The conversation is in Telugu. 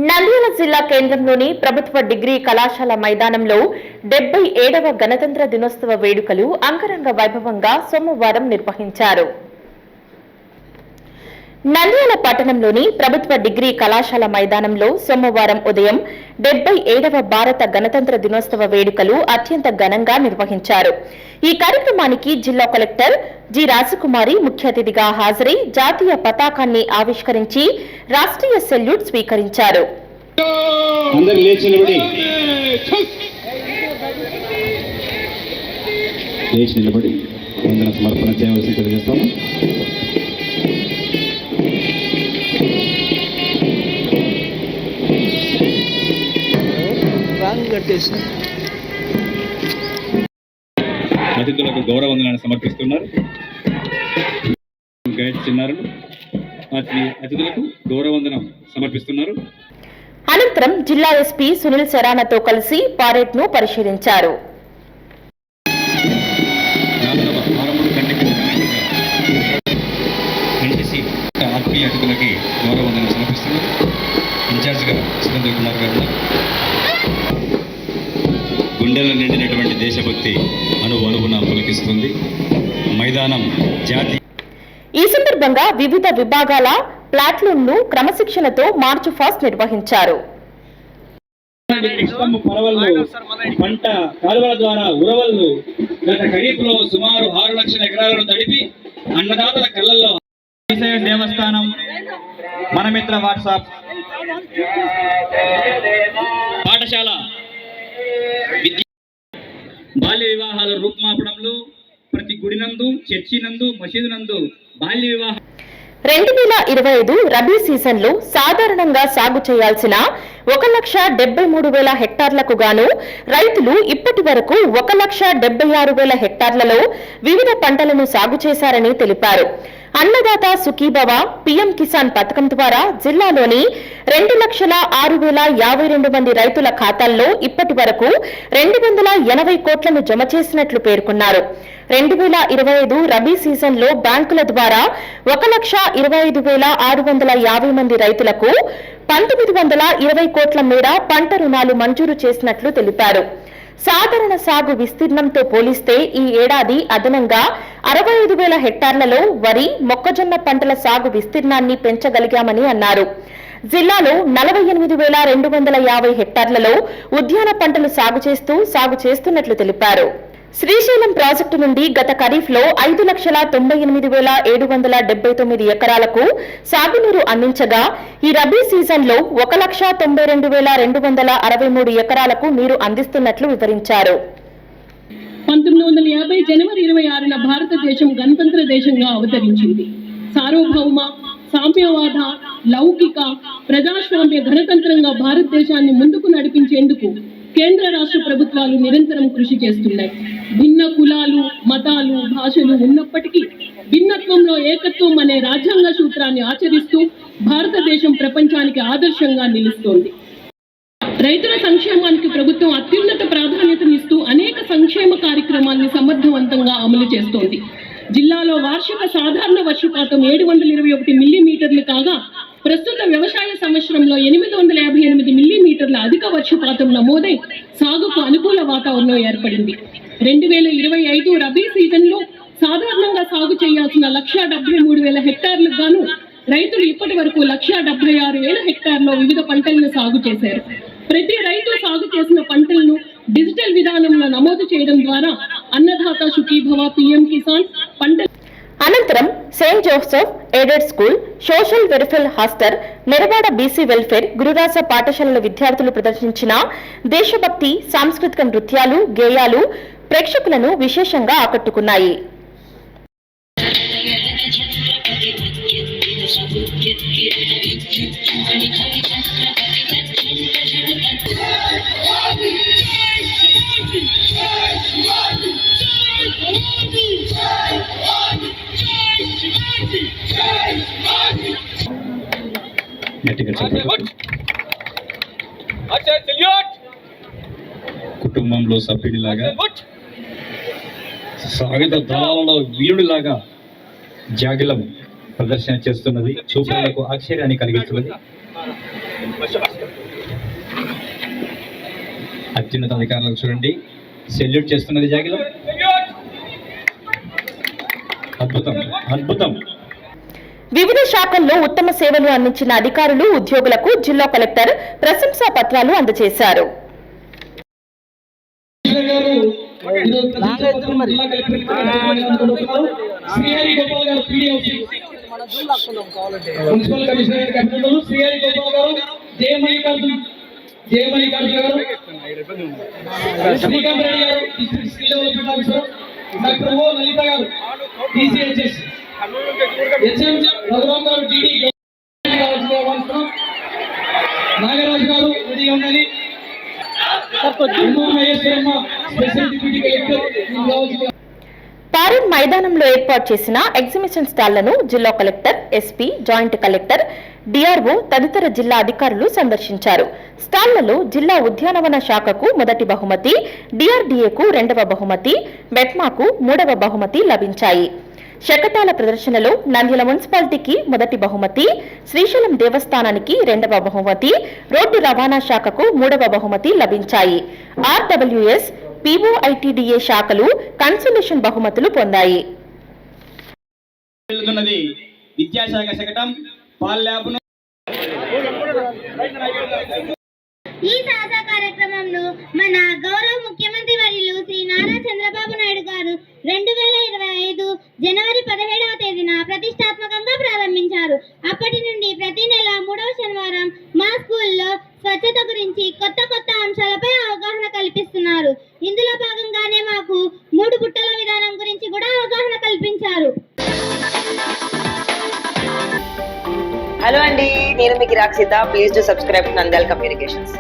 నంద్యాల జిల్లా కేంద్రంలోని ప్రభుత్వ డిగ్రీ కళాశాల మైదానంలో 77వ గణతంత్ర దినోత్సవ వేడుకలు అంగరంగ వైభవంగా సోమవారం నిర్వహించారు. నంద్యాల పట్టణంలోని ప్రభుత్వ డిగ్రీ కళాశాల మైదానంలో సోమవారం ఉదయం 77వ భారత గణతంత్ర దినోత్సవ వేడుకలు అత్యంత ఘనంగా నిర్వహించారు. ఈ కార్యక్రమానికి జిల్లా కలెక్టర్ జి రాజకుమారి ముఖ్య అతిథిగా హాజరై జాతీయ పతాకాన్ని ఆవిష్కరించి రాష్ట్రీయ సెల్యూట్ స్వీకరించారు. అతిథులకు గౌరవ వందనాన్ని సమర్పిస్తున్నారు. గైడ్స్ చిన్నారు అతిథులకు గౌరవ వందనం సమర్పిస్తున్నారు. అనంతరం జిల్లా ఎస్పీ సునీల్ శరానాతో కలిసి పరేడ్ ను పరిశీలించారు. అతిథులకి గౌరవ వందనం సమర్పిస్తున్నారు. ఇన్ఛార్జిగా సురేంద్ర కుమార్ గారు గుండెల్లో నిండినటువంటి దేశభక్తి అణువణువున పులకిస్తుంది. మైదానం జాతి. ఈ సందర్భంగా వివిధ విభాగాల ప్లాటూన్లు క్రమశిక్షణతో మార్చ్ ఫాస్ట్ నిర్వహించారు. పంట కాలువల ద్వారా ఉరవళ్ళు గత ఖరీఫ్లో సుమారు 6 లక్షల ఎకరాలను తడిపి అన్నదాతల కళ్ళల్లో దేవస్థానం మనమిత్ర వాట్సాప్ పాఠశాల బాల్య వివాహాల రూపుమాపడంలో ప్రతి గుడినందు, చర్చినందు, మసీదునందు బాల్య వివాహం 2025 రబీ సీజన్లో సాధారణంగా సాగు చేయాల్సిన 1,73,000 హెక్టార్లకు గాను రైతులు ఇప్పటి వరకు 1,76,000 హెక్టార్లలో వివిధ పంటలను సాగు చేశారని తెలిపారు. అన్నదాత సుఖీభవ పీఎం కిసాన్ పథకం ద్వారా జిల్లాలోని 2,06,052 మంది రైతుల ఖాతాల్లో ఇప్పటి వరకు 280 కోట్లను జమ చేసినట్లు పేర్కొన్నారు. 2025 రబీ సీజన్లో బ్యాంకుల ద్వారా 1,25,650 మంది రైతులకు 1,920 కోట్ల మేర పంట రుణాలు మంజూరు చేసినట్లు తెలిపారు. సాధారణ సాగు విస్తీర్ణంతో పోలిస్తే ఈ ఏడాది అదనంగా 65,000 హెక్టార్లలో వరి, మొక్కజొన్న పంటల సాగు విస్తీర్ణాన్ని పెంచగలిగామని అన్నారు. జిల్లాలో 48,250 హెక్టార్లలో ఉద్యాన పంటలు సాగు చేస్తున్నట్లు తెలిపారు. శ్రీశైలం ప్రాజెక్టు నుండి గత ఖరీఫ్లో 5,98,779 ఎకరాలకు సాగునీరు అందించగా ఈ రబీ సీజన్లో 1,92,263 ఎకరాలకు నీరు అందిస్తున్నట్లు వివరించారు. 1950 జనవరి 26న భారతదేశం గణతంత్ర దేశంగా అవతరించింది. సార్వభౌమ, సామ్యవాద, లౌకిక, ప్రజాస్వామ్య గణతంత్రంగా భారతదేశాన్ని ముందుకు నడిపించేందుకు కేంద్ర రాష్ట్ర ప్రభుత్వాలు నిరంతరం కృషి చేస్తున్నాయి. భిన్న కులాలు, మతాలు, భాషలు ఉన్నప్పటికీ భిన్నత్వంలో ఏకత్వం అనే రాజ్యాంగ సూత్రాన్ని ఆచరిస్తూ భారతదేశం ప్రపంచానికి ఆదర్శంగా నిలుస్తోంది. రైతుల సంక్షేమానికి ప్రభుత్వం అత్యున్నత ప్రాధాన్యతనిస్తూ అనేక సంక్షేమ కార్యక్రమాల్ని సమర్థవంతంగా అమలు చేస్తోంది. జిల్లాలో వార్షిక సాధారణ వర్షపాతం 721 మిల్లీమీటర్లు కాగా ప్రస్తుత వ్యవసాయ సంవత్సరంలో 858 మిల్లీమీటర్ల అధిక వర్షపాతం నమోదై సాగుకు అనుకూల వాతావరణం ఏర్పడింది. 2025 రబీ సీజన్లో సాధారణంగా సాగు చేయాల్సిన 1,73,000 హెక్టార్లకు గాను రైతులు ఇప్పటి వరకు 1,76,000 హెక్టార్లో వివిధ పంటలను సాగు చేశారు. ప్రతి రైతు సాగు చేసిన పంటలను డిజిటల్ విధానంలో నమోదు చేయడం ద్వారా అన్నదాత సుఖీభవ పీఎం కిసాన్ పంట. అనంతరం Saint Joseph aided school, social welfare hostel, Neravada BC welfare, గురురాస పాఠశాలల విద్యార్థులు ప్రదర్శించిన దేశభక్తి, సాంస్కృతిక నృత్యాలు, గేయాలు ప్రేక్షకులను విశేషంగా ఆకట్టుకున్నాయి. కుటుంబంలో సభ్యుడిలాగా, సాయుధ దళాలలో వీరుడిలాగా జాగిలం ప్రదర్శన చేస్తున్నది. చూపులకు ఆశ్చర్యాన్ని కలిగిస్తున్నది. అత్యున్నత అధికారులకు చూడండి, సెల్యూట్ చేస్తున్నది జాగిలం. అద్భుతం, అద్భుతం. వివిధ శాఖల్లో ఉత్తమ సేవలు అందించిన అధికారులు, ఉద్యోగులకు జిల్లా కలెక్టర్ ప్రశంసా పత్రాలు అందజేశారు. మున్సిపల్ కమిషనర్ అభినందనలు. శ్రీహరి గోపాల్ గారు, జయమల్లికార్జున గారు, Srikanth Reddy garu, district skill development officer, doctor O Lalitha garu, DCHS, HM Raghuram గారు, డిడి నాగరాజు గారు రెడీగా ఉండాలి. Maheshwaramma special deputy collector. పారెన్ మైదానంలో ఏర్పాటు చేసిన ఎగ్జిబిషన్ స్టాళ్లను జిల్లా collector, SP, joint collector, DRO తదితర జిల్లా అధికారులు సందర్శించారు. స్టాళ్లలో జిల్లా ఉద్యానవన శాఖకు మొదటి బహుమతి, డిఆర్డీఏకు 2వ బహుమతి, మెట్మాకు 3వ బహుమతి లభించాయి. శకటాల ప్రదర్శనలో నంద్యాల మున్సిపాలిటీకి మొదటి బహుమతి, శ్రీశైలం దేవస్థానానికి 2వ బహుమతి, రోడ్డు రవాణా శాఖకు 3వ బహుమతి లభించాయి. ఆర్డబ్ల్యూఎస్, పీఓఐటీడీఏ శాఖలు కన్సలేషన్ బహుమతులు పొందాయి. విద్యాశాఖ శకటం పాల్ ల్యాబ్ను ఈ సాహస కార్యక్రమంలో మన గౌరవ ముఖ్యమంత్రి వర్యులు శ్రీ నారా చంద్రబాబు నాయుడు గారు 2025 జనవరి 17వ తేదీన ప్రతిష్టాత్మకంగా ప్రారంభించారు. అప్పటి నుండి ప్రతి నెల 3వ శనివారం మా స్కూల్లో స్వచ్ఛత గురించి కొత్త అంశాలపై అవగాహన కల్పిస్తున్నారు. ఇందులో భాగంగానే మాకు 3 బుట్టల విధానం గురించి కూడా అవగాహన కల్పించారు. హలో అండి, నేను మీ Kiraak Seetha. Please do subscribe to Nandyala communications.